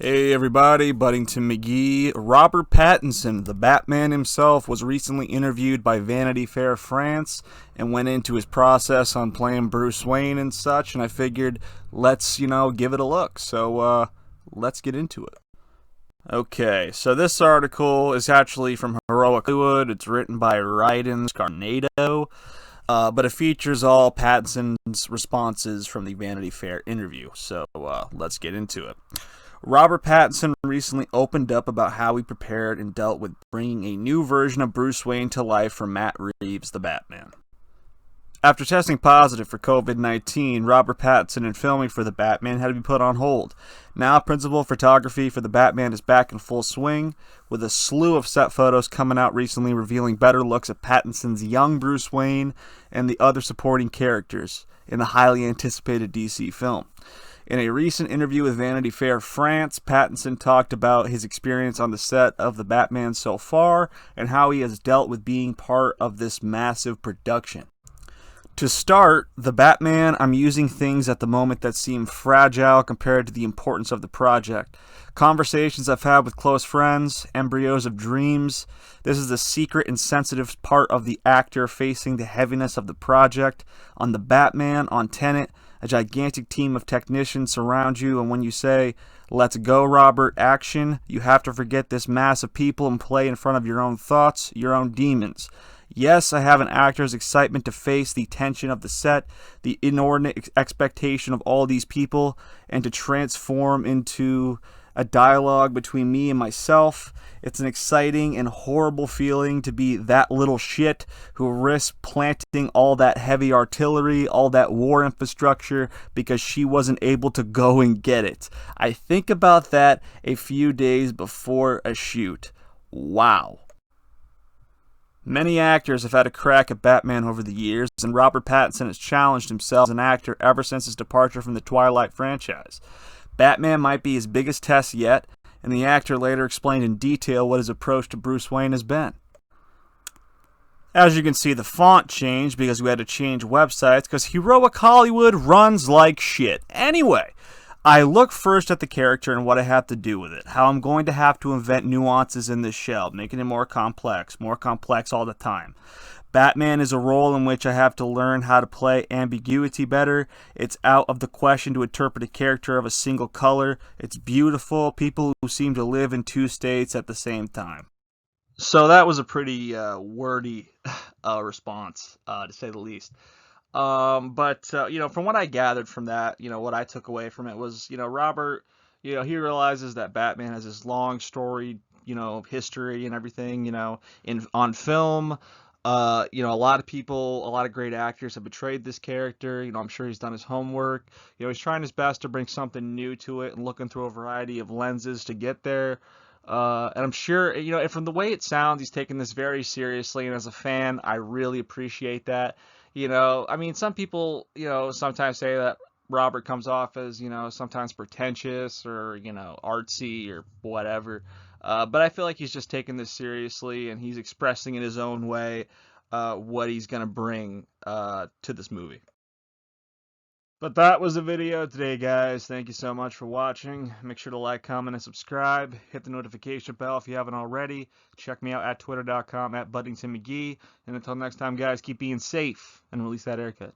Hey everybody, Buddington McGee. Robert Pattinson, the Batman himself, was recently interviewed by Vanity Fair France and went into his process on playing Bruce Wayne and such, and I figured let's, give it a look. So, let's get into it. Okay, so this article is actually from Heroic Hollywood. It's written by Ryden Scarnado, but it features all Pattinson's responses from the Vanity Fair interview. So, let's get into it. Robert Pattinson recently opened up about how he prepared and dealt with bringing a new version of Bruce Wayne to life for Matt Reeves' The Batman. After testing positive for COVID-19, Robert Pattinson and filming for The Batman had to be put on hold. Now, principal photography for The Batman is back in full swing, with a slew of set photos coming out recently revealing better looks at Pattinson's young Bruce Wayne and the other supporting characters in the highly anticipated DC film. In a recent interview with Vanity Fair France, Pattinson talked about his experience on the set of The Batman so far and how he has dealt with being part of this massive production. To start, The Batman, I'm using things at the moment that seem fragile compared to the importance of the project. Conversations I've had with close friends, embryos of dreams. This is the secret and sensitive part of the actor facing the heaviness of the project. On The Batman, on Tenet, a gigantic team of technicians surround you, and when you say, "Let's go, Robert, action," you have to forget this mass of people and play in front of your own thoughts, your own demons. Yes, I have an actor's excitement to face the tension of the set, the inordinate expectation of all these people, and to transform into a dialogue between me and myself. It's an exciting and horrible feeling to be that little shit who risks planting all that heavy artillery, all that war infrastructure, because she wasn't able to go and get it. I think about that a few days before a shoot. Wow. Many actors have had a crack at Batman over the years, and Robert Pattinson has challenged himself as an actor ever since his departure from the Twilight franchise. Batman might be his biggest test yet, and the actor later explained in detail what his approach to Bruce Wayne has been. As you can see, the font changed because we had to change websites because Heroic Hollywood runs like shit. Anyway, I look first at the character and what I have to do with it, how I'm going to have to invent nuances in this shell, making it more complex all the time. Batman is a role in which I have to learn how to play ambiguity better. It's out of the question to interpret a character of a single color. It's beautiful, people who seem to live in two states at the same time. So that was a pretty wordy response, to say the least. But from what I gathered from that, what I took away from it was, Robert, he realizes that Batman has this long story, history and everything, on film. A lot of people, a lot of great actors have betrayed this character. I'm sure he's done his homework. He's trying his best to bring something new to it and looking through a variety of lenses to get there. And I'm sure, and from the way it sounds, he's taking this very seriously. And as a fan, I really appreciate that. Some people, sometimes say that Robert comes off as, sometimes pretentious or, artsy or whatever. But I feel like he's just taking this seriously and he's expressing in his own way what he's going to bring to this movie. But that was the video today, guys. Thank you so much for watching. Make sure to like, comment, and subscribe. Hit the notification bell if you haven't already. Check me out at twitter.com @BuddingtonMcGee. And until next time, guys, keep being safe and release that haircut.